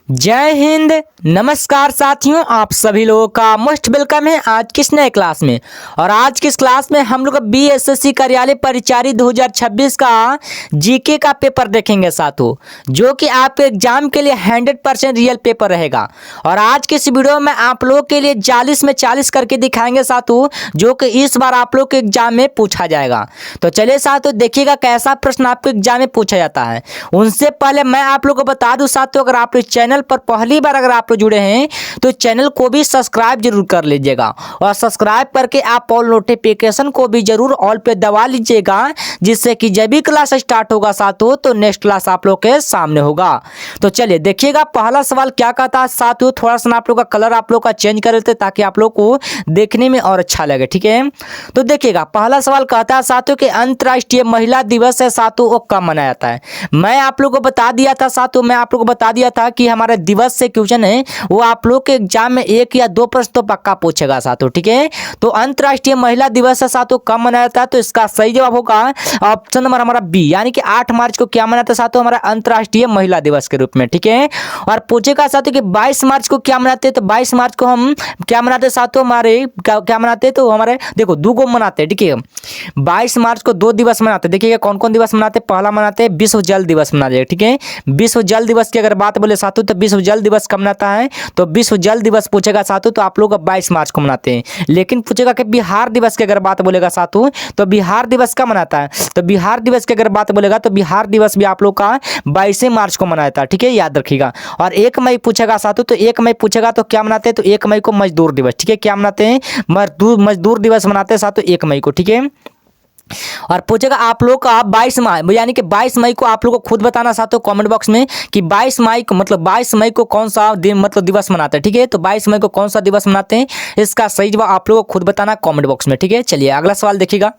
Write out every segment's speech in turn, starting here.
जय हिंद। नमस्कार साथियों, आप सभी लोगों का मोस्ट वेलकम है आज किस नए क्लास में। और आज की इस क्लास में हम लोग बीएसएससी कार्यालय परिचारी 2026 का जीके का पेपर देखेंगे साथियों, जो कि आपके एग्जाम के लिए 100% रियल पेपर रहेगा। और आज के इस वीडियो में आप लोगों के लिए 40 में 40 करके दिखाएंगे साथियों, जो कि इस बार आप लोग के एग्जाम में पूछा जाएगा। तो चलिए साथियों, देखिएगा कैसा प्रश्न आपके एग्जाम में पूछा जाता है। उनसे पहले मैं आप लोग को बता दूं साथियों, अगर आप इस चैनल पर पहली बार अगर आप लोग जुड़े हैं तो चैनल को भी सब्सक्राइब जरूर कर लीजिएगा, और सब्सक्राइब करके आप ऑल नोटिफिकेशन को भी जरूर ऑल पे दबा लीजिएगा, जिससे कि जब भी क्लास स्टार्ट होगा साथियों तो नेक्स्ट क्लास आप लोग के सामने होगा। तो चलिए देखिएगा पहला सवाल क्या कहता है साथियों। थोड़ा सा आप लोग का कलर आप लोग का चेंज कर लेते ताकि आप लोग को देखने में और अच्छा लगे, ठीक है। तो देखिएगा पहला सवाल कहता है साथियों कि अंतर्राष्ट्रीय महिला दिवस है साथियों, वो कब मनाया जाता है। मैं आप लोग को बता दिया था साथियों, मैं आप लोग को बता दिया था कि हमारे दिवस से क्वेश्चन है वो आप लोग के एग्जाम में 1 या 2 प्रश्न तो पक्का पूछेगा साथियों, ठीक है। तो अंतर्राष्ट्रीय महिला दिवस है साथियों कब मनाया जाता है, तो इसका सही जवाब होगा ऑप्शन नंबर हमारा बी, यानी कि 8 मार्च को क्या मनाते हैं साथियों, हमारा अंतर्राष्ट्रीय महिला दिवस के रूप में, ठीक है। और पूछेगा साथियों कि 22 मार्च को क्या मनाते हैं, तो 22 मार्च को हम क्या मनाते हैं साथियों, हमारे क्या मनाते हैं, तो हमारे देखो 2 को मनाते हैं, ठीक है। 22 मार्च को 2 दिवस मनाते हैं। देखिएगा कौन कौन दिवस मनाते हैं। पहला मनाते हैं विश्व जल दिवस मनाते हैं, ठीक है। विश्व जल दिवस की अगर बात बोले साथियों तो विश्व जल दिवस कब मनाता है, तो विश्व जल दिवस पूछेगा साथियों तो आप लोग 22 मार्च को मनाते हैं। लेकिन पूछेगा कि बिहार दिवस की अगर बात बोलेगा साथियों तो बिहार दिवस कब मनाता है, तो बिहार दिवस की अगर बात बोलेगा तो बिहार दिवस भी आप लोग का 22 मार्च को मनाया था, ठीक है, याद रखिएगा। और 1 मई पूछेगा साथियों तो 1 मई पूछेगा तो क्या मनाते हैं, तो 1 मई को मजदूर दिवस, ठीक है, क्या मनाते हैं, मजदूर दिवस मनाते हैं साथियों 1 मई को, ठीक है। और पूछेगा आप लोग का 22 मई, यानी कि 22 मई को आप लोग को खुद बताना साथियों कमेंट बॉक्स में कि 22 मई को मतलब 22 मई को कौन सा दिन मतलब दिवस मनाते हैं, ठीक है। तो 22 मई को कौन सा दिवस मनाते हैं, इसका सही जवाब आप लोग को खुद बताना कमेंट बॉक्स में, ठीक है। चलिए अगला सवाल देखिएगा।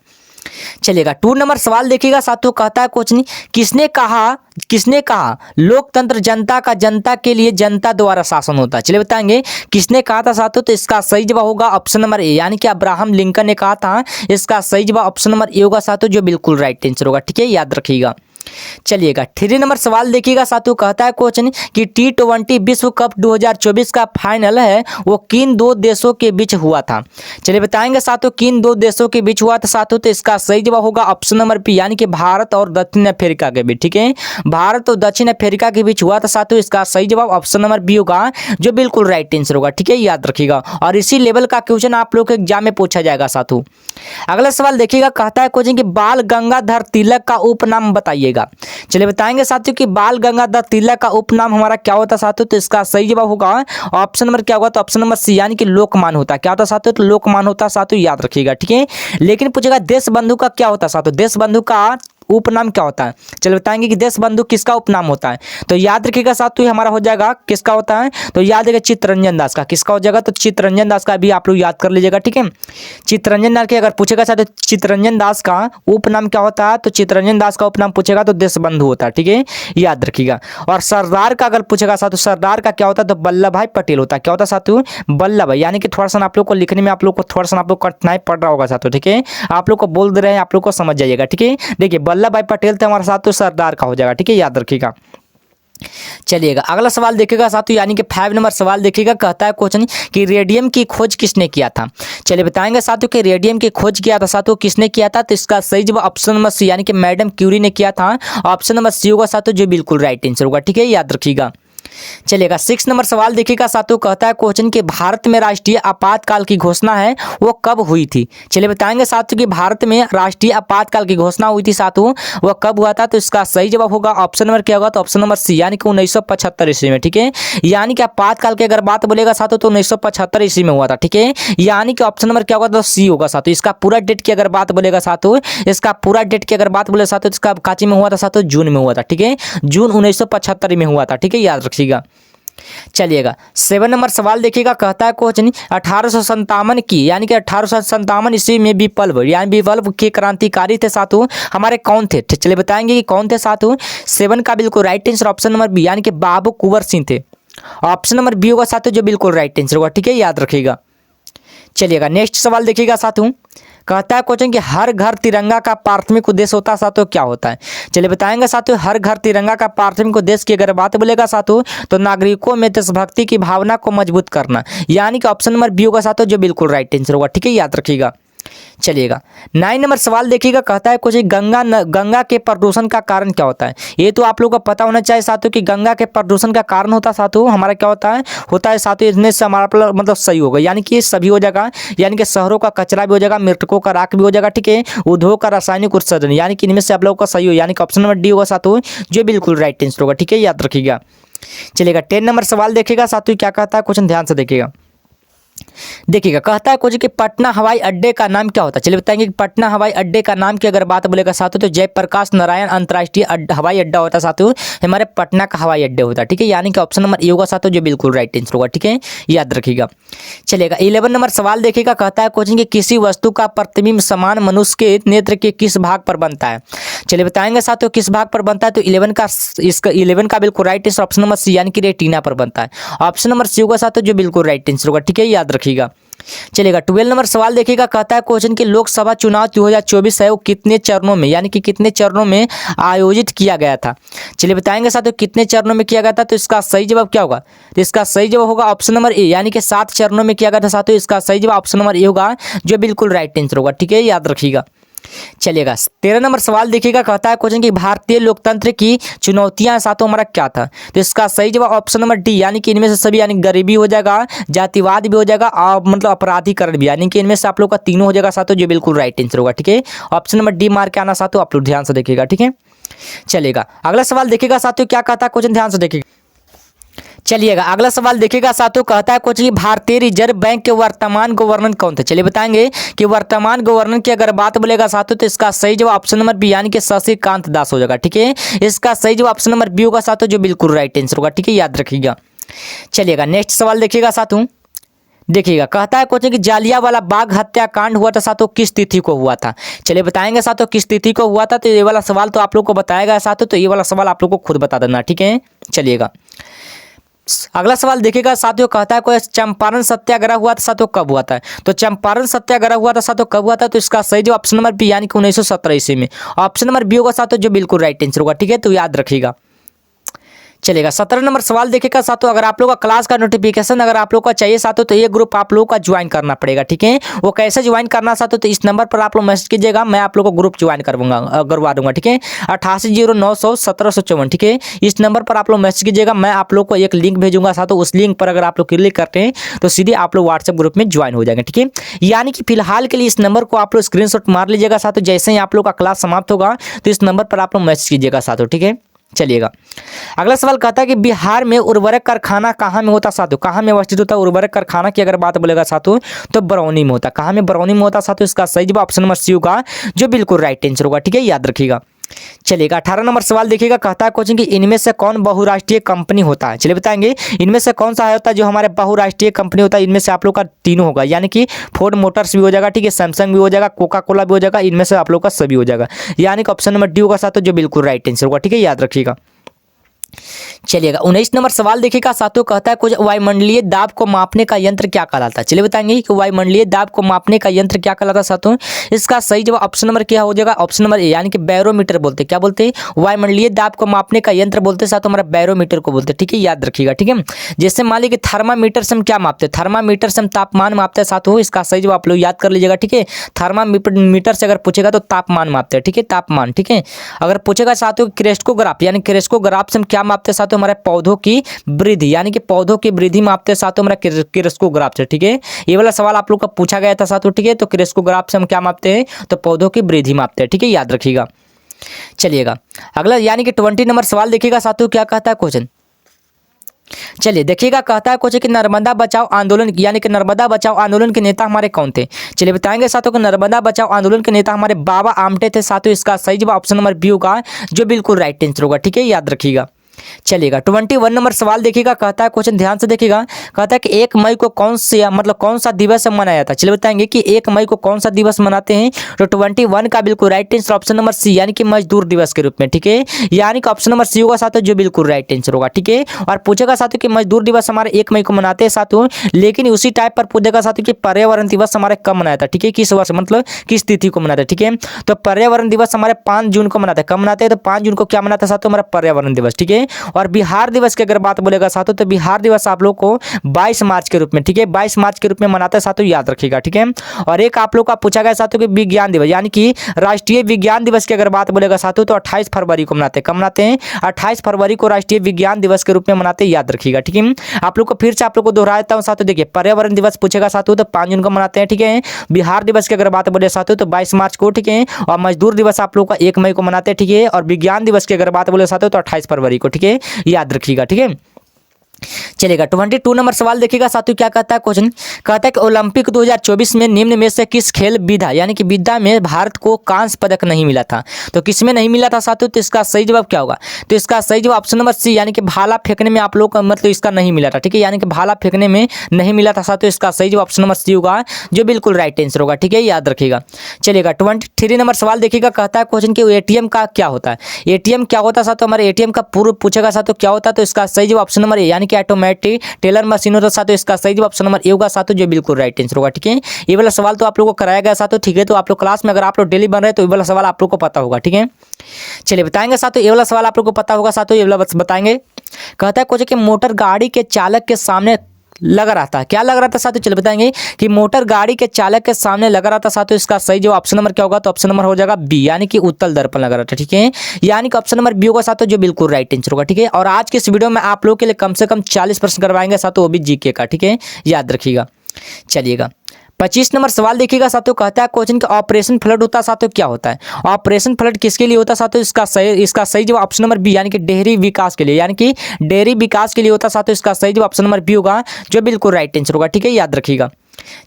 चलिएगा 2 नंबर सवाल देखिएगा साथियों, कहता है क्वेश्चन किसने कहा लोकतंत्र जनता का जनता के लिए जनता द्वारा शासन होता है। चलिए बताएंगे किसने कहा था साथियों, तो इसका सही जवाब होगा ऑप्शन नंबर ए, यानी कि अब्राहम लिंकन ने कहा था। इसका सही जवाब ऑप्शन नंबर ए होगा साथियों, जो बिल्कुल राइट आंसर होगा, ठीक है, याद रखिएगा। चलिएगा 3 नंबर सवाल देखिएगा साथियों, कहता है क्वेश्चन कि T20 विश्व कप 2024 का फाइनल है वो किन 2 देशों के बीच हुआ था। चलिए बताएंगे साथियों किन 2 देशों के बीच हुआ था साथियों, तो इसका सही जवाब होगा ऑप्शन नंबर बी, यानी कि भारत और दक्षिण अफ्रीका के बीच, ठीक है। भारत और दक्षिण अफ्रीका के बीच हुआ था साथियों, इसका सही जवाब ऑप्शन नंबर बी होगा, जो बिल्कुल राइट आंसर होगा, ठीक है, याद रखिएगा। और इसी लेवल का क्वेश्चन आप लोग के एग्जाम में पूछा जाएगा साथियों। अगला सवाल देखिएगा, कहता है क्वेश्चन कि बाल गंगाधर तिलक का उपनाम बताइएगा। चलिए बताएंगे साथियों कि बाल गंगाधर तिलक का उपनाम हमारा क्या होता है साथियों, तो इसका सही जवाब होगा ऑप्शन नंबर क्या होगा, तो ऑप्शन नंबर सी, यानी कि लोकमान होता है। क्या होता है साथियों, तो लोकमान होता है साथियों, याद रखिएगा, ठीक है। लेकिन पूछेगा देश बंधु का क्या होता है साथियों, देश बंधु का उपनाम क्या होता है। चलिए बताएंगे कि देश बंधु किसका उपनाम होता है, तो याद रखिएगा साथियों हमारा हो जाएगा किसका होता है, तो याद रखिएगा चित्तरंजन दास का। किसका हो जाएगा, तो चित्तरंजन दास का भी आप लोग याद कर लीजिएगा, ठीक है। चित्तरंजन दास के अगर पूछेगा साथियों चित्तरंजन दास का उपनाम क्या होता है, तो चित्तरंजन दास का उपनाम पूछेगा तो देश बंधु होता है, ठीक है, याद रखिएगा। और सरदार का अगर पूछेगा साथियों सरदार का क्या होता है, तो वल्लभ भाई पटेल होता है। क्या होता है साथियों, वल्लभ भाई, यानी कि थोड़ा सा आप लोग को लिखने में आप लोग को थोड़ा सा आप लोग कठिनाई पड़ रहा होगा साथियों, ठीक है। आप लोग को बोल दे रहे हैं, आप लोग को समझ जाइएगा, ठीक है। देखिए वल्लभ भाई पटेल थे हमारे साथ, तो सरदार का हो जाएगा, ठीक है, याद रखिएगा। चलिएगा अगला सवाल देखिएगा साथियों, यानी कि 5 नंबर सवाल देखिएगा, कहता है क्वेश्चन कि रेडियम की खोज किसने किया था। चलिए बताएंगे साथियों कि रेडियम की खोज किया था साथियों किसने किया था, तो इसका सही जवाब ऑप्शन नंबर सी, यानी कि मैडम क्यूरी ने किया था। ऑप्शन नंबर सी होगा साथियों, जो बिल्कुल राइट आंसर होगा, ठीक है, याद रखिएगा। चलिएगा 6 नंबर सवाल देखिएगा साथियों, कहता है क्वेश्चन कि भारत में राष्ट्रीय आपातकाल की घोषणा है वो कब हुई थी। चलिए बताएंगे साथियों कि भारत में राष्ट्रीय आपातकाल की घोषणा हुई थी साथियों, वो कब हुआ था, तो इसका सही जवाब होगा ऑप्शन नंबर क्या होगा, तो ऑप्शन नंबर सी, यानी कि 1975 ईस्वी में, ठीक है। यानी कि आपातकाल की अगर बात बोलेगा साथियों तो 1975 ईस्वी में हुआ था, ठीक है। यानी कि ऑप्शन नंबर क्या होगा, तो सी होगा साथियों। इसका पूरा डेट की अगर बात बोलेगा साथियों, इसका पूरा डेट की अगर बात बोले साथियों, इसका काची में हुआ था साथियों, जून में हुआ था, ठीक है, जून 1975 में हुआ था, ठीक है, याद रखिएगा। चलिएगा 7 नंबर सवाल देखिएगा, कहता है क्वेश्चन 1857 की, यानी कि 1857 ईस्वी में विप्लव यानी विप्लव के क्रांतिकारी थे साथियों हमारे कौन थे। चलिए बताएंगे कि कौन थे साथियों। 7 का बिल्कुल right answer option number B, यानी कि बाबू कुंवर सिंह थे। ऑप्शन नंबर बी होगा साथियों, जो बिल्कुल राइट आंसर होगा, ठीक है, याद रखिएगा। चलिएगा नेक्स्ट सवाल देखिएगा साथियों, कहता है क्वेश्चन कि हर घर तिरंगा का प्राथमिक उद्देश्य होता है साथियों, क्या होता है? चलिए बताएंगे साथियों। हर घर तिरंगा का प्राथमिक उद्देश्य की अगर बात बोलेगा साथियों तो नागरिकों में देशभक्ति की भावना को मजबूत करना, यानी कि ऑप्शन नंबर बी होगा साथियों, जो बिल्कुल राइट आंसर होगा। ठीक है, याद रखिएगा। चलिएगा 9 नंबर सवाल देखिएगा। कहता है कुछ गंगा के प्रदूषण का कारण क्या होता है? ये तो आप लोगों को पता होना चाहिए साथियों कि गंगा के प्रदूषण का कारण होता है साथियों हमारा क्या होता है साथियों, इसमें से हमारा मतलब सही होगा, यानी कि सभी हो जाएगा, यानी कि शहरों का कचरा भी हो जाएगा, मृतकों का राख भी हो जाएगा। ठीक है, उद्योग का रासायनिक उत्सर्जन, यानी कि इनमें से आप लोगों का सही हो, यानी कि ऑप्शन नंबर डी होगा साथियों, जो बिल्कुल राइट आंसर होगा। ठीक है, याद रखिएगा। चलिएगा 10 नंबर सवाल देखिएगा साथियों, क्या कहता है क्वेश्चन, ध्यान से देखिएगा। देखिएगा कहता है कुछ कि पटना हवाई अड्डे का नाम क्या होता है? चलिए बताएंगे कि पटना हवाई अड्डे का नाम की अगर बात बोलेगा साथियों तो जयप्रकाश नारायण अंतर्राष्ट्रीय हवाई अड्डा होता है साथियों, हमारे पटना का हवाई अड्डे होता है। ठीक है, यानी कि ऑप्शन नंबर ए होगा साथियों, जो बिल्कुल राइट आंसर होगा। ठीक है, याद रखिएगा। चलेगा 11 नंबर सवाल देखिएगा। कहता है क्वेश्चन कि किसी वस्तु का प्रतिबिंब समान मनुष्य के नेत्र के किस भाग पर बनता है? चलिए बताएंगे साथियों किस भाग पर बनता है, तो 11 का बिल्कुल right answer option number C, यानी कि रेटिना पर बनता है। ऑप्शन नंबर सी होगा साथियों, जो बिल्कुल राइट आंसर होगा। ठीक है, याद रखिएगा। चलेगा 12 नंबर सवाल देखिएगा। कहता है क्वेश्चन कि लोकसभा चुनाव 2024 है वो कितने चरणों में, यानी कि कितने चरणों में आयोजित किया गया था? चलिए बताएंगे साथियों कितने चरणों में किया गया था, तो इसका सही जवाब क्या होगा? तो इसका सही जवाब होगा ऑप्शन नंबर ए, यानी कि 7 चरणों में किया गया था साथियों, इसका सही जवाब ऑप्शन नंबर ए होगा, जो बिल्कुल राइट आंसर होगा। ठीक है, याद रखिएगा। चलिएगा 13 नंबर सवाल देखिएगा। कहता है क्वेश्चन कि भारतीय लोकतंत्र की चुनौतियां साथियों हमारा क्या था? तो इसका सही जवाब ऑप्शन नंबर डी, यानी कि इनमें से सभी, यानी गरीबी हो जाएगा, जातिवाद भी हो जाएगा और मतलब अपराधीकरण भी, यानी कि इनमें से आप लोग का तीनों हो जाएगा साथियों, जो बिल्कुल राइट आंसर होगा। ठीक है, ऑप्शन नंबर डी मार के आना साथियों, आप लोग ध्यान से देखिएगा। ठीक है, चलेगा अगला सवाल देखिएगा साथियों, क्या कहता है क्वेश्चन, ध्यान से देखिएगा। चलिएगा अगला सवाल देखिएगा साथियों। कहता है कुछ भारतीय रिजर्व बैंक के वर्तमान गवर्नर कौन थे? चलिए बताएंगे कि वर्तमान गवर्नर की अगर बात बोलेगा साथियों तो इसका सही जवाब ऑप्शन नंबर बी, यानी कि शशिकांत दास हो जाएगा। ठीक है, इसका सही जवाब ऑप्शन नंबर बी होगा साथियों, जो बिल्कुल राइट आंसर होगा। ठीक है, याद रखिएगा। चलिएगा नेक्स्ट सवाल देखिएगा साथियों। देखिएगा कहता है क्वेश्चन कि जालियांवाला बाग हत्याकांड हुआ था साथियों किस तिथि को हुआ था? चलिए बताएंगे साथियों किस तिथि को हुआ था, तो ये वाला सवाल तो आप लोग को बताएगा साथियों, तो ये वाला सवाल आप लोग को खुद बता देना। ठीक है, चलिएगा अगला सवाल देखिएगा साथियों। कहता है कोई चंपारण सत्याग्रह हुआ था साथियों कब हुआ था? तो चंपारण सत्याग्रह हुआ था साथियों कब हुआ था, तो इसका सही जवाब ऑप्शन नंबर बी, यानी कि 1917 ईस्वी में। ऑप्शन नंबर बी होगा साथियों, जो बिल्कुल राइट आंसर होगा। ठीक है, तो याद रखिएगा। चलेगा 17 नंबर सवाल देखिएगा साथियों। अगर आप लोग का क्लास का नोटिफिकेशन अगर आप लोग का चाहिए साथियों तो ये ग्रुप आप लोगों का ज्वाइन करना पड़ेगा। ठीक है, वो कैसे ज्वाइन करना साथियों, तो इस नंबर पर आप लोग मैसेज कीजिएगा, मैं आप लोग को ग्रुप ज्वाइन करवा दूंगा। ठीक है, 8809001754। ठीक है, इस नंबर पर आप लोग मैसेज कीजिएगा, मैं आप लोग को एक लिंक भेजूंगा साथियों, उस लिंक पर अगर आप लोग क्लिक करते हैं तो सीधे आप लोग व्हाट्सएप ग्रुप में ज्वाइन हो जाएंगे। ठीक है, यानी कि फिलहाल के लिए इस नंबर को आप लोग स्क्रीनशॉट मार लीजिएगा साथियों, जैसे ही आप लोग का क्लास समाप्त होगा तो इस नंबर पर आप लोग मैसेज कीजिएगा साथियों। ठीक है, चलिएगा अगला सवाल कहता है कि बिहार में उर्वरक कारखाना कहाँ में होता साथियों, कहाँ में अवस्थित होता है उर्वरक कारखाना की अगर बात बोलेगा साथियों तो बरौनी में होता है। कहाँ में? बरौनी में होता साथियों, इसका सही जवाब ऑप्शन नंबर सी होगा, जो बिल्कुल राइट आंसर होगा। ठीक है, याद रखिएगा। चलिएगा 18 नंबर सवाल देखिएगा। कहता है क्वेश्चन कि इनमें से कौन बहुराष्ट्रीय कंपनी होता है? चलिए बताएंगे इनमें से कौन सा होता है जो हमारे बहुराष्ट्रीय कंपनी होता है, इनमें से आप लोग का तीनों होगा, यानी कि फोर्ड मोटर्स भी हो जाएगा, ठीक है, सैमसंग भी हो जाएगा, कोका कोला भी हो जाएगा, इनमें से आप लोग का सभी हो जाएगा, यानी कि ऑप्शन नंबर डी होगा साथियों, जो बिल्कुल राइट आंसर होगा। ठीक है, याद रखिएगा। चलिएगा 19 नंबर सवाल देखिएगा साथियों। कहता है कुछ वायुमंडलीय दाब को मापने का यंत्र क्या कहलाता है? चलिए बताएंगे कि वायुमंडलीय दाब को मापने का यंत्र क्या कहलाता है साथियों, इसका सही जवाब ऑप्शन नंबर क्या हो जाएगा, ऑप्शन नंबर ए, यानी कि बैरोमीटर बोलते हैं। क्या बोलते हैं? वायुमंडलीय दाब को मापने का यंत्र बोलते हैं साथियों, हमारा बैरोमीटर को बोलते हैं। ठीक है, याद रखिएगा। ठीक है, जैसे मान लीजिए कि थर्मामीटर से हम क्या मापते हैं, थर्मामीटर से हम तापमान मापते हैं साथियों, इसका सही जवाब आप लोग याद कर लीजिएगा। ठीक है, थर्मामीटर से अगर पूछेगा तो तापमान मापते हैं। ठीक है, तापमान। ठीक है, अगर पूछेगा साथियों क्रेस्कोग्राफ, यानी क्रेस्कोग्राफ से हम क्या मापते हैं साथियों, हमारे पौधों की वृद्धि, यानी कि पौधों की वृद्धि मापते हैं साथियों हमारा क्रेस्कोग्राफ से। ठीक है, ये वाला सवाल आप लोग का पूछा गया था साथियों। ठीक है, तो क्रेस्कोग्राफ से हम क्या मापते हैं, तो पौधों की वृद्धि मापते हैं। ठीक है, याद रखिएगा। चलिएगा अगला यानी कि 20 नंबर सवाल देखिएगा साथियों, क्या कहता है क्वेश्चन। चलिए देखिएगा, कहता है कुछ कि नर्मदा बचाओ आंदोलन, यानी कि नर्मदा बचाओ आंदोलन के नेता हमारे कौन थे? चलिए बताएंगे साथियों कि नर्मदा बचाओ आंदोलन के नेता हमारे बाबा आमटे थे साथियों, इसका सही जवाब ऑप्शन नंबर बी होगा, जो बिल्कुल राइट आंसर होगा। ठीक है, याद रखिएगा। चलिएगा 21 नंबर सवाल देखिएगा, कहता है क्वेश्चन ध्यान से देखिएगा, कहता है कि 1 मई को कौन सा दिवस मनाया था। चलिए बताएंगे कि 1 मई को कौन सा दिवस मनाते हैं। तो 21 का बिल्कुल right answer option number C यानी कि मजदूर दिवस के रूप में, ठीक है, यानी कि ऑप्शन नंबर सी होगा साथियों जो बिल्कुल राइट आंसर होगा, ठीक है। और पूछेगा साथियों कि मजदूर दिवस हमारे 1 मई को मनाते हैं साथियों, लेकिन उसी टाइप पर पूछेगा साथियों कि पर्यावरण दिवस हमारे कब मनाया था, ठीक है, किस वर्ष मतलब किस तिथि को मनाते हैं, ठीक है। तो पर्यावरण दिवस हमारे 5 जून को मनाते हैं। कब मनाते हैं? तो 5 जून को क्या मनाता है साथियों, हमारा पर्यावरण दिवस, ठीक है। और बिहार दिवस की अगर बात बोलेगा साथियों तो बिहार दिवस आप लोग को 22 मार्च के रूप में, ठीक है, 22 मार्च के रूप में मनाते हैं साथियों, याद रखिएगा, ठीक है। और एक आप लोग का पूछा गया साथियों कि विज्ञान दिवस यानी कि राष्ट्रीय विज्ञान दिवस की अगर बात बोलेगा साथियों तो 28 फरवरी को मनाते हैं। कब मनाते हैं? 28 फरवरी को राष्ट्रीय विज्ञान दिवस के रूप में मनाते हैं, याद रखिएगा, ठीक है। आप लोग को फिर से आप लोग को दोहरा देता हूं साथियों, देखिए पर्यावरण दिवस पूछेगा साथियों तो 5 जून को मनाते हैं, ठीक है। बिहार दिवस की अगर बात बोले साथियों तो 22 मार्च को, ठीक है। और मजदूर दिवस आप लोग का 1 मई को मनाते हैं, ठीक है। और विज्ञान दिवस की अगर बात बोले साथियों तो 28 फरवरी को, ठीक है, याद रखिएगा, ठीक है। चलेगा 22 नंबर सवाल देखिएगा साथियों, क्या कहता है क्वेश्चन, कहता है कि ओलंपिक 2024 में निम्न में से किस खेल विधा यानी कि विधा में भारत को कांस्य पदक नहीं मिला था। तो किसमें नहीं मिला था साथियों, तो इसका सही जवाब क्या होगा? तो इसका सही जवाब ऑप्शन नंबर सी यानी कि भाला फेंकने में आप लोग का मतलब इसका नहीं मिला था, ठीक है, यानी कि भाला फेंकने में नहीं मिला था साथियों, इसका सही जवाब ऑप्शन नंबर सी होगा जो बिल्कुल राइट आंसर होगा, ठीक है, याद रखिएगा। चलिएगा 23 नंबर सवाल देखिएगा, कहता है क्वेश्चन कि एटीएम का क्या होता है। एटीएम क्या होता है साथियों, हमारे एटीएम का पूर्व पूछेगा साथियों क्या होता है, तो इसका सही जवाब ऑप्शन नंबर ए यानी कि ऑटोमेटिक टेलर मशीन होता साथियों, इसका सही जवाब ऑप्शन नंबर ए होगा साथियों जो बिल्कुल राइट आंसर होगा, ठीक है। ये वाला सवाल तो आप लोगों को कराया गया साथियों, ठीक है। तो आप लोग क्लास में अगर आप लोग डेली बन रहे हैं तो ये वाला सवाल आप लोग को पता होगा, ठीक है। चलिए बताएंगे साथियों, ये वाला सवाल आप लोग को पता होगा साथियों, ये वाला बताएंगे। कहता है कुछ कि मोटर गाड़ी के चालक के सामने लगा रहता है, क्या लगा रहता है साथियों, चलिए बताएंगे कि मोटर गाड़ी के चालक के सामने लगा रहता है साथियों, इसका सही जवाब ऑप्शन नंबर क्या होगा, तो ऑप्शन नंबर हो जाएगा बी यानी कि उत्तल दर्पण लगा रहता है, ठीक है, यानी कि ऑप्शन नंबर बी होगा साथियों जो बिल्कुल राइट आंसर होगा, ठीक है। और आज के इस वीडियो में आप लोगों के लिए कम से कम 40 प्रश्न करवाएंगे साथियों, वो भी जीके का, ठीक है, याद रखिएगा। चलिएगा 25 नंबर सवाल देखिएगा साथियों, कहता है क्वेश्चन का ऑपरेशन फ्लड होता है साथियों, क्या होता है ऑपरेशन फ्लड, किसके लिए होता है साथियों, इसका सही जवाब ऑप्शन नंबर बी यानी कि डेयरी विकास के लिए, यानी कि डेयरी विकास के लिए होता है साथियों, इसका सही जवाब ऑप्शन नंबर बी होगा जो बिल्कुल राइट आंसर होगा, ठीक है, याद रखिएगा।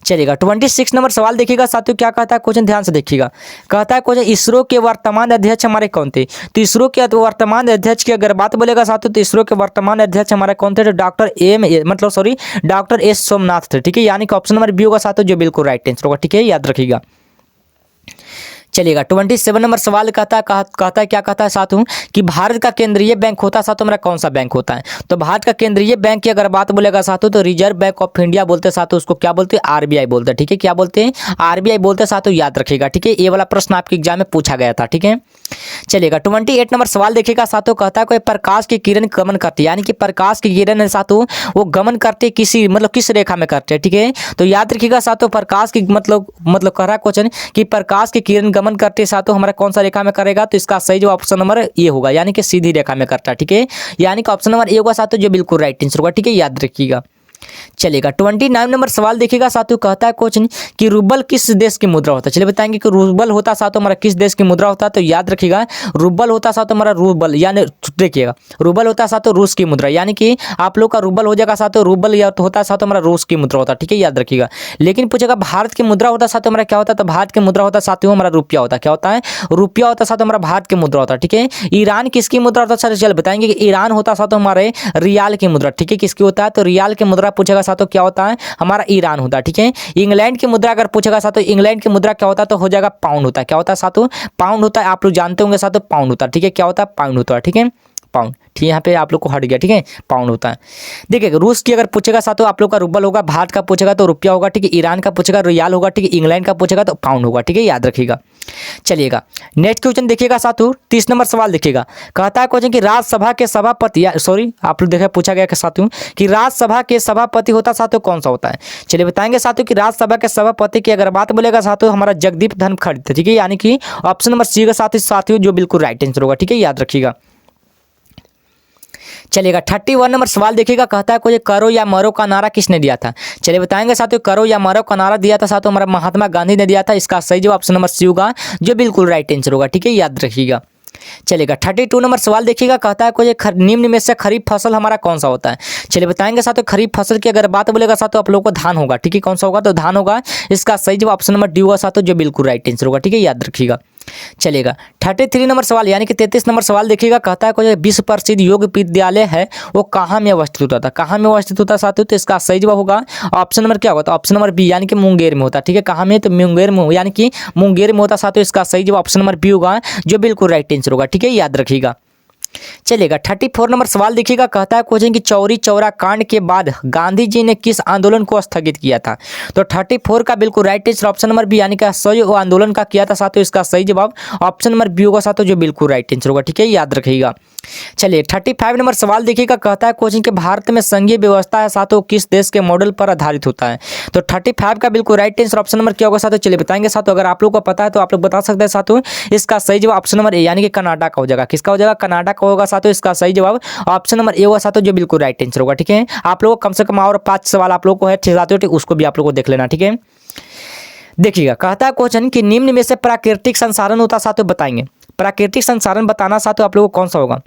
चलिएगा 26 नंबर सवाल देखिएगा साथियों, क्या कहता है क्वेश्चन ध्यान से देखिएगा, कहता है क्वेश्चन इसरो के वर्तमान अध्यक्ष हमारे कौन थे। तो इसरो के वर्तमान अध्यक्ष की अगर बात बोलेगा साथियों तो इसरो के वर्तमान अध्यक्ष हमारे कौन थे, तो डॉक्टर एस सोमनाथ थे, ठीक है, यानी कि ऑप्शन नंबर बी होगा साथियों जो बिल्कुल राइट आंसर होगा, ठीक है, याद रखिएगा। चलिएगा 27 नंबर सवाल कहता है क्या कहता है साथियों कि भारत का केंद्रीय बैंक होता है साथियों हमारा कौन सा बैंक होता है। तो भारत का केंद्रीय बैंक की अगर बात बोलेगा साथियों तो रिजर्व बैंक ऑफ इंडिया बोलते हैं साथियों, उसको क्या बोलते हैं, आरबीआई बोलते हैं, ठीक है, क्या बोलते हैं, आरबीआई बोलते हैं साथियों, याद रखिएगा, ठीक है। ये वाला प्रश्न आपके एग्जाम में पूछा गया था, ठीक है। चलिएगा 28 नंबर सवाल देखिएगा साथियों, कहता है कोई प्रकाश की किरण गमन करती है, यानी कि प्रकाश की किरण है साथियों वो गमन करते किसी मतलब किस रेखा में करते हैं, ठीक है। तो याद रखिएगा साथियों प्रकाश की मतलब कह रहा है क्वेश्चन कि प्रकाश की किरण गमन करते साथियों हमारा कौन सा रेखा में करेगा, तो इसका सही जवाब ऑप्शन नंबर ए होगा यानी कि सीधी रेखा में करता है, ठीक है, यानी कि ऑप्शन नंबर ए होगा साथियों जो बिल्कुल राइट आंसर होगा, ठीक है, याद रखिएगा। चलेगा 29 नंबर सवाल देखिएगा साथियों, कहता है क्वेश्चन कि रूबल किस देश की मुद्रा होता है। चलिए बताएंगे कि रूबल होता साथियों हमारा किस देश की मुद्रा होता है। तो याद रखिएगा रूबल होता साथियों हमारा रूबल यानी देखिएगा रूबल होता साथियों रूस की मुद्रा, यानी कि आप लोग का रूबल हो जाएगा साथियों रूबल या तो होता साथियों हमारा रूस की मुद्रा होता है, ठीक है, याद रखिएगा। लेकिन पूछेगा भारत की मुद्रा होता साथियों हमारा क्या होता है, तो भारत की मुद्रा होता साथियों हमारा रुपया होता, क्या होता है, रुपया होता साथियों हमारा भारत की मुद्रा होता, ठीक है। ईरान किसकी मुद्रा होता है, चल बताएंगे कि ईरान होता साथियों हमारे रियाल की मुद्रा, ठीक है, किसकी होता है, तो रियाल की मुद्रा पूछेगा साथियों क्या होता है, हमारा ईरान होता है, ठीक है। इंग्लैंड की मुद्रा अगर पूछेगा साथियों इंग्लैंड की मुद्रा क्या होता है, तो हो जाएगा पाउंड होता है, क्या होता है साथियों, पाउंड होता है, आप लोग जानते होंगे साथियों पाउंड होता है, ठीक है, क्या होता है, पाउंड होता है, ठीक है, पाउंड, ठीक है, यहाँ पे आप लोग को हट गया, ठीक है, पाउंड होता है। देखिए रूस की अगर पूछेगा साथियों आप लोग का रूबल होगा, भारत का पूछेगा तो रुपया होगा, ठीक है, ईरान का पूछेगा रियाल होगा, ठीक है, इंग्लैंड का पूछेगा तो पाउंड होगा, ठीक है, याद रखिएगा। चलिएगा नेक्स्ट क्वेश्चन देखिएगा साथियों 30 नंबर सवाल देखिएगा, कहता है क्वेश्चन कि राज्यसभा के सभापति सॉरी आप लोग देखा पूछा गया साथियों कि राज्यसभा के सभापति होता साथियों कौन सा होता है। चलिए बताएंगे साथियों कि राज्यसभा के सभापति की अगर बात बोलेगा साथियों हमारा जगदीप धनखड़, ठीक है, यानी कि ऑप्शन नंबर सी का साथियों जो बिल्कुल राइट आंसर होगा, ठीक है, याद रखिएगा। चलिएगा 31 नंबर सवाल देखिएगा, कहता है कोई करो या मरो का नारा किसने दिया था। चलिए बताएंगे साथियों करो या मरो का नारा दिया था साथियों हमारा महात्मा गांधी ने दिया था, इसका सही जवाब ऑप्शन नंबर सी होगा जो बिल्कुल राइट आंसर होगा, ठीक है, याद रखिएगा। चलिएगा 32 नंबर सवाल देखिएगा, कहता है कोई निम्न में से खरीफ फसल हमारा कौन सा होता है। चलिए बताएंगे साथियों खरीफ फसल की अगर बात बोलेगा साथियों आप लोगों को धान होगा, ठीक है, कौन सा होगा, तो धान होगा, इसका सही जवाब ऑप्शन नंबर डी होगा साथियों जो बिल्कुल राइट आंसर होगा, ठीक है, याद रखिएगा। चलेगा 33 नंबर सवाल यानी कि 33 नंबर सवाल देखिएगा, कहता है कोई विश्व प्रसिद्ध योग विद्यालय है वो कहाँ में अवस्थित होता था, कहाँ में अवस्थित होता साथियों, तो इसका सही जवाब होगा ऑप्शन नंबर क्या होगा, तो ऑप्शन नंबर बी यानी कि मुंगेर में होता। ठीक है, कहाँ में, तो मुंगेर में यानी कि मुंगेर में होता साथियों, इसका सही जवाब ऑप्शन नंबर बी होगा जो बिल्कुल राइट आंसर होगा। ठीक है, याद रखिएगा। चलेगा 34 नंबर सवाल देखिएगा, कहता है क्वेश्चन कि चौरी चौरा कांड के बाद गांधी जी ने किस आंदोलन को स्थगित किया था, तो 34 का बिल्कुल right answer option number B यानी कि असहयोग आंदोलन का किया था साथियों, इसका सही जवाब ऑप्शन नंबर बी होगा साथियों जो बिल्कुल राइट आंसर होगा। ठीक है, याद रखिएगा। चलिए 35 नंबर सवाल देखिएगा, कहता है क्वेश्चन कि भारत में संघीय व्यवस्था है साथियों किस देश के मॉडल पर आधारित होता है, तो 35 का बिल्कुल राइट आंसर ऑप्शन नंबर क्या होगा साथियों, चलिए बताएंगे साथियों। अगर आप लोग को पता है तो आप लोग बता सकते हैं साथियों, इसका सही जवाब ऑप्शन नंबर ए यानी कि कनाडा का हो जाएगा। किसका हो जाएगा, कनाडा का होगा साथियों, इसका सही जवाब ऑप्शन नंबर ए होगा साथियों जो बिल्कुल राइट आंसर होगा। ठीक है, आप लोगों को कम से कम और 5 सवाल आप लोगों को है साथियों, ठीक उसको भी आप लोगों को देख लेना। ठीक है, देखिएगा कहता है क्वेश्चन कि निम्न में से प्राकृतिक संसाधन होता साथियों बताएंगे, प्राकृतिक संसाधन बताना साथियों आप लोगों को कौन सा होगा,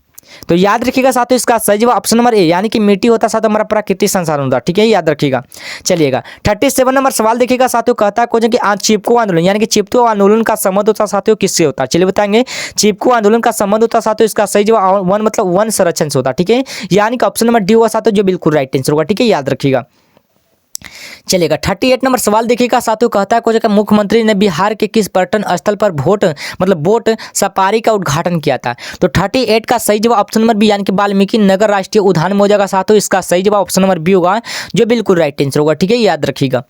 तो याद रखिएगा साथियों इसका सही जवाब ऑप्शन नंबर ए यानी कि मिट्टी होता साथियों हमारा प्राकृतिक संसाधन होता। ठीक है, याद रखिएगा। चलिएगा 37 नंबर सवाल देखिएगा साथियों, कहता है क्वेश्चन कि आज चिपको आंदोलन यानी कि चिपको आंदोलन का संबंध होता साथियों किससे होता है, चलिए बताएंगे। चिपको आंदोलन का संबंध होता साथियों, इसका सही जवाब वन मतलब वन संरक्षण से होता। ठीक है, यानी कि ऑप्शन नंबर डी होगा साथियों जो बिल्कुल राइट आंसर होगा। ठीक है, याद रखिएगा। चलेगा 38 नंबर सवाल देखिएगा साथियों, कहता है क्वेश्चन मुख्यमंत्री ने बिहार के किस पर्यटन स्थल पर बोट सफारी का उद्घाटन किया था, तो 38 का सही जवाब ऑप्शन नंबर बी यानी कि वाल्मीकि नगर राष्ट्रीय उद्यान में हो जाएगा साथियों, इसका सही जवाब ऑप्शन नंबर बी होगा जो बिल्कुल राइट आंसर होगा। ठीक है, याद रखिएगा।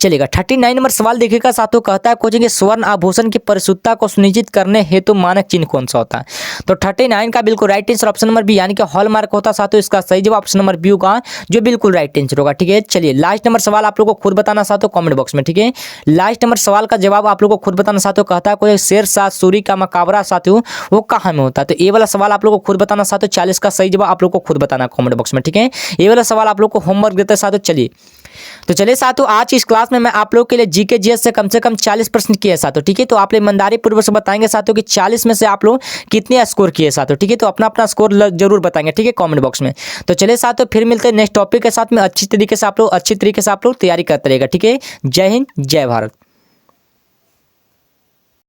चलेगा 39 नंबर सवाल देखिएगा साथियों, कहता है क्वेश्चन कि स्वर्ण आभूषण की परिशुद्धता को सुनिश्चित करने हेतु मानक चिन्ह कौन सा होता है, तो 39 का बिल्कुल right answer option number B यानी कि हॉलमार्क होता साथियों, इसका सही जवाब ऑप्शन नंबर बी होगा जो बिल्कुल राइट आंसर होगा। ठीक है, चलिए लास्ट नंबर सवाल आप लोगों को खुद बताना साथियों कमेंट बॉक्स में। ठीक है, लास्ट नंबर सवाल का जवाब आप लोगों को खुद बताना साथियों, कहता है कोई शेर शाह सूरी का मकबरा साथियों वो कहां में होता है, तो ये वाला सवाल आप लोगों को खुद बताना साथियों, 40 का सही जवाब आप लोगों को खुद बताना कमेंट बॉक्स में। ठीक है, ये वाला सवाल आप लोग को होमवर्क देते हैं साथियों। चलिए तो चलिए साथियों आज इस क्लास में मैं आप लोग के लिए जीके जीएस से कम 40% किए साथियों। ठीक है, तो आप लोग ईमानदारी पूर्वक से बताएंगे साथियों कि 40 में से आप लोग कितने स्कोर किए साथियों। ठीक है, तो अपना अपना स्कोर जरूर बताएंगे। ठीक है, कमेंट बॉक्स में। तो चलिए साथियों फिर मिलते हैं नेक्स्ट टॉपिक के साथ में, अच्छी तरीके से आप लोग तैयारी करते रहेगा। ठीक है, जय हिंद जय भारत।